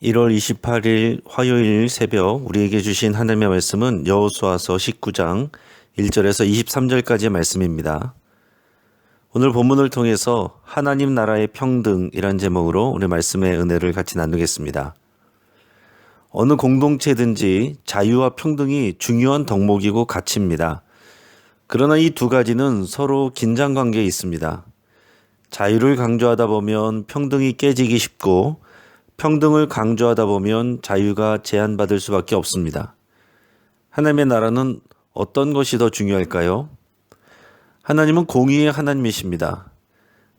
1월 28일 화요일 새벽 우리에게 주신 하나님의 말씀은 여호수아서 19장 1절에서 23절까지의 말씀입니다. 오늘 본문을 통해서 하나님 나라의 평등이란 제목으로 오늘 말씀의 은혜를 같이 나누겠습니다. 어느 공동체든지 자유와 평등이 중요한 덕목이고 가치입니다. 그러나 이 두 가지는 서로 긴장 관계에 있습니다. 자유를 강조하다 보면 평등이 깨지기 쉽고 평등을 강조하다 보면 자유가 제한받을 수밖에 없습니다. 하나님의 나라는 어떤 것이 더 중요할까요? 하나님은 공의의 하나님이십니다.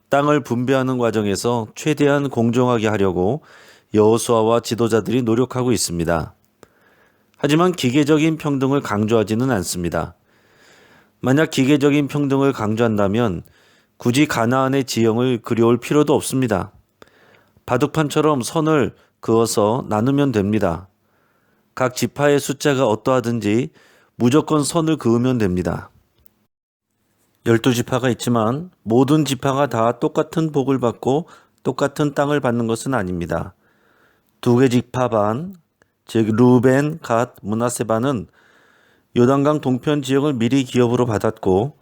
땅을 분배하는 과정에서 최대한 공정하게 하려고 여호수아와 지도자들이 노력하고 있습니다. 하지만 기계적인 평등을 강조하지는 않습니다. 만약 기계적인 평등을 강조한다면 굳이 가나안의 지형을 그려올 필요도 없습니다. 바둑판처럼 선을 그어서 나누면 됩니다. 각 지파의 숫자가 어떠하든지 무조건 선을 그으면 됩니다. 12지파가 있지만 모든 지파가 다 똑같은 복을 받고 똑같은 땅을 받는 것은 아닙니다. 2개 지파 반, 즉 루벤, 갓, 므낫세 반은 요단강 동편 지역을 미리 기업으로 받았고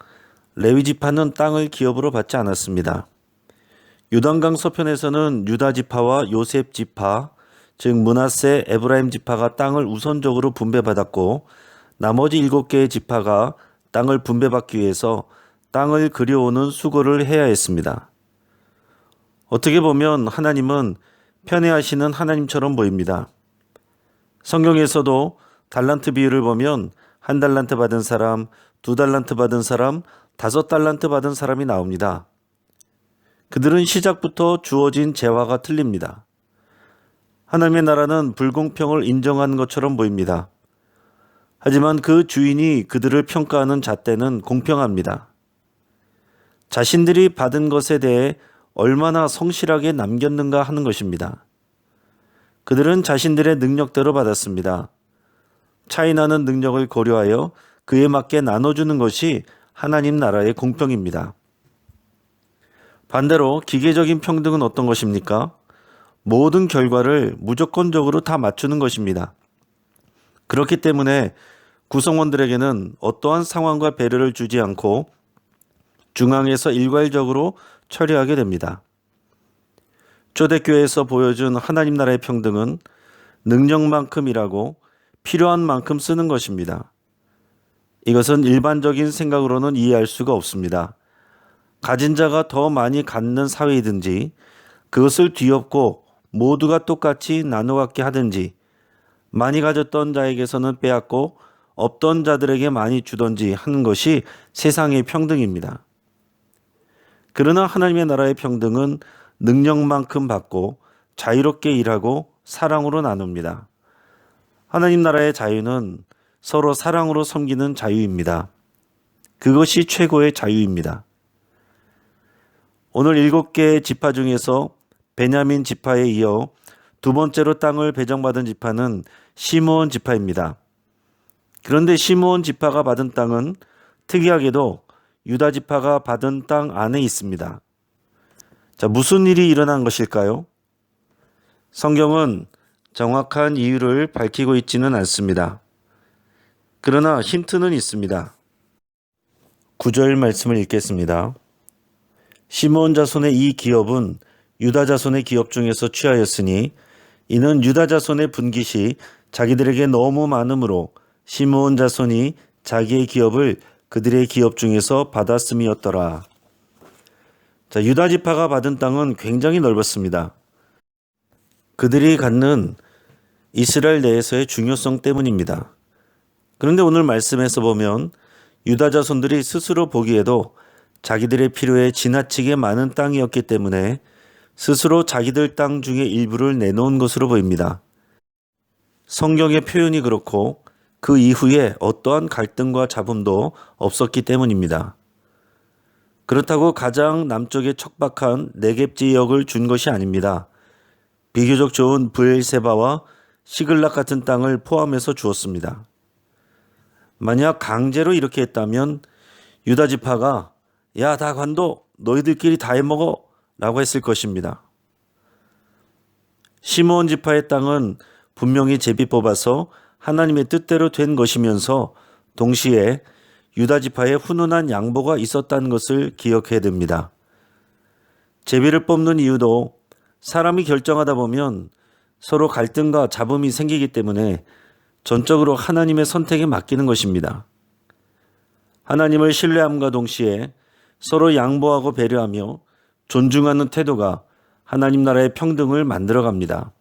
레위 지파는 땅을 기업으로 받지 않았습니다. 요단강 서편에서는 유다 지파와 요셉 지파, 즉 므낫세, 에브라임 지파가 땅을 우선적으로 분배받았고 나머지 7개의 지파가 땅을 분배받기 위해서 땅을 그려오는 수고를 해야 했습니다. 어떻게 보면 하나님은 편애하시는 하나님처럼 보입니다. 성경에서도 달란트 비율을 보면 1달란트 받은 사람, 2달란트 받은 사람, 5달란트 받은 사람이 나옵니다. 그들은 시작부터 주어진 재화가 틀립니다. 하나님의 나라는 불공평을 인정하는 것처럼 보입니다. 하지만 그 주인이 그들을 평가하는 잣대는 공평합니다. 자신들이 받은 것에 대해 얼마나 성실하게 남겼는가 하는 것입니다. 그들은 자신들의 능력대로 받았습니다. 차이나는 능력을 고려하여 그에 맞게 나눠주는 것이 하나님 나라의 공평입니다. 반대로 기계적인 평등은 어떤 것입니까? 모든 결과를 무조건적으로 다 맞추는 것입니다. 그렇기 때문에 구성원들에게는 어떠한 상황과 배려를 주지 않고 중앙에서 일괄적으로 처리하게 됩니다. 초대교회에서 보여준 하나님 나라의 평등은 능력만큼 일하고 필요한 만큼 쓰는 것입니다. 이것은 일반적인 생각으로는 이해할 수가 없습니다. 가진 자가 더 많이 갖는 사회이든지 그것을 뒤엎고 모두가 똑같이 나눠 갖게 하든지 많이 가졌던 자에게서는 빼앗고 없던 자들에게 많이 주든지 하는 것이 세상의 평등입니다. 그러나 하나님의 나라의 평등은 능력만큼 받고 자유롭게 일하고 사랑으로 나눕니다. 하나님 나라의 자유는 서로 사랑으로 섬기는 자유입니다. 그것이 최고의 자유입니다. 오늘 7개의 지파 중에서 베냐민 지파에 이어 두 번째로 땅을 배정받은 지파는 시므온 지파입니다. 그런데 시므온 지파가 받은 땅은 특이하게도 유다 지파가 받은 땅 안에 있습니다. 자, 무슨 일이 일어난 것일까요? 성경은 정확한 이유를 밝히고 있지는 않습니다. 그러나 힌트는 있습니다. 9절 말씀을 읽겠습니다. 시므온 자손의 이 기업은 유다 자손의 기업 중에서 취하였으니 이는 유다 자손의 분깃이 자기들에게 너무 많으므로 시므온 자손이 자기의 기업을 그들의 기업 중에서 받았음이었더라. 자, 유다 지파가 받은 땅은 굉장히 넓었습니다. 그들이 갖는 이스라엘 내에서의 중요성 때문입니다. 그런데 오늘 말씀에서 보면 유다 자손들이 스스로 보기에도 자기들의 필요에 지나치게 많은 땅이었기 때문에 스스로 자기들 땅 중에 일부를 내놓은 것으로 보입니다. 성경의 표현이 그렇고 그 이후에 어떠한 갈등과 잡음도 없었기 때문입니다. 그렇다고 가장 남쪽에 척박한 네겝 지역을 준 것이 아닙니다. 비교적 좋은 브엘세바와 시글락 같은 땅을 포함해서 주었습니다. 만약 강제로 이렇게 했다면 유다 지파가 야, 다 관도 너희들끼리 다 해먹어 라고 했을 것입니다. 시므온 지파의 땅은 분명히 제비 뽑아서 하나님의 뜻대로 된 것이면서 동시에 유다 지파의 훈훈한 양보가 있었다는 것을 기억해야 됩니다. 제비를 뽑는 이유도 사람이 결정하다 보면 서로 갈등과 잡음이 생기기 때문에 전적으로 하나님의 선택에 맡기는 것입니다. 하나님을 신뢰함과 동시에 서로 양보하고 배려하며 존중하는 태도가 하나님 나라의 평등을 만들어갑니다.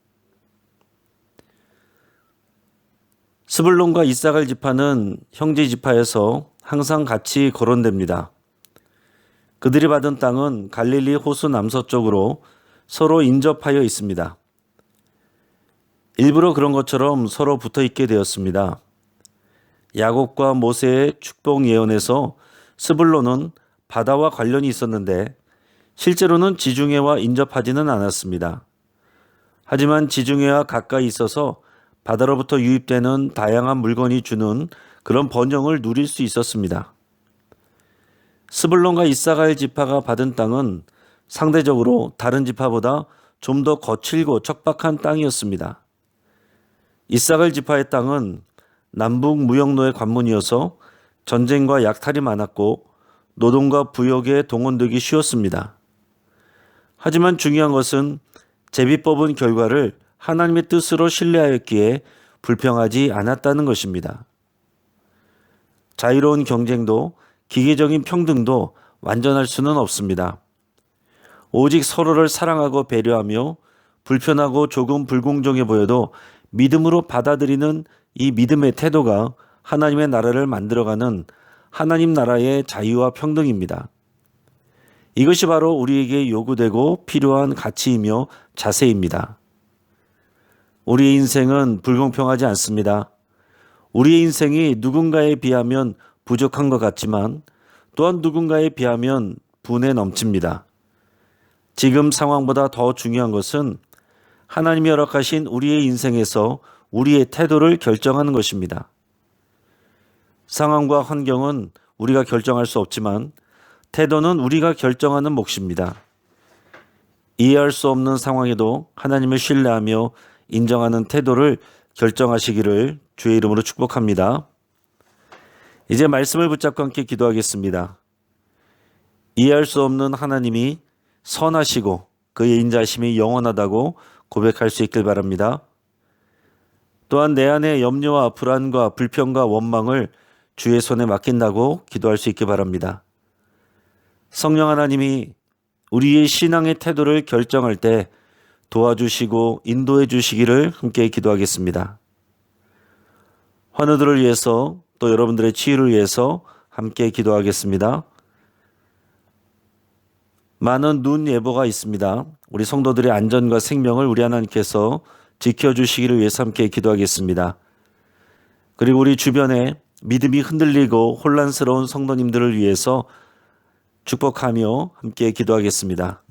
스불론과 이사갈 지파는 형제 지파에서 항상 같이 거론됩니다. 그들이 받은 땅은 갈릴리 호수 남서쪽으로 서로 인접하여 있습니다. 일부러 그런 것처럼 서로 붙어 있게 되었습니다. 야곱과 모세의 축복 예언에서 스불론은 바다와 관련이 있었는데 실제로는 지중해와 인접하지는 않았습니다. 하지만 지중해와 가까이 있어서 바다로부터 유입되는 다양한 물건이 주는 그런 번영을 누릴 수 있었습니다. 스불론과 이사갈 지파가 받은 땅은 상대적으로 다른 지파보다 좀 더 거칠고 척박한 땅이었습니다. 이사갈 지파의 땅은 남북 무역로의 관문이어서 전쟁과 약탈이 많았고 노동과 부역에 동원되기 쉬웠습니다. 하지만 중요한 것은 제비 뽑은 결과를 하나님의 뜻으로 신뢰하였기에 불평하지 않았다는 것입니다. 자유로운 경쟁도 기계적인 평등도 완전할 수는 없습니다. 오직 서로를 사랑하고 배려하며 불편하고 조금 불공정해 보여도 믿음으로 받아들이는 이 믿음의 태도가 하나님의 나라를 만들어가는 하나님 나라의 자유와 평등입니다. 이것이 바로 우리에게 요구되고 필요한 가치이며 자세입니다. 우리의 인생은 불공평하지 않습니다. 우리의 인생이 누군가에 비하면 부족한 것 같지만 또한 누군가에 비하면 분에 넘칩니다. 지금 상황보다 더 중요한 것은 하나님이 허락하신 우리의 인생에서 우리의 태도를 결정하는 것입니다. 상황과 환경은 우리가 결정할 수 없지만 태도는 우리가 결정하는 몫입니다. 이해할 수 없는 상황에도 하나님을 신뢰하며 인정하는 태도를 결정하시기를 주의 이름으로 축복합니다. 이제 말씀을 붙잡고 함께 기도하겠습니다. 이해할 수 없는 하나님이 선하시고 그의 인자심이 영원하다고 고백할 수 있길 바랍니다. 또한 내 안의 염려와 불안과 불평과 원망을 주의 손에 맡긴다고 기도할 수 있기 바랍니다. 성령 하나님이 우리의 신앙의 태도를 결정할 때 도와주시고 인도해 주시기를 함께 기도하겠습니다. 환우들을 위해서 또 여러분들의 치유를 위해서 함께 기도하겠습니다. 많은 눈 예보가 있습니다. 우리 성도들의 안전과 생명을 우리 하나님께서 지켜주시기를 위해서 함께 기도하겠습니다. 그리고 우리 주변에 믿음이 흔들리고 혼란스러운 성도님들을 위해서 축복하며 함께 기도하겠습니다.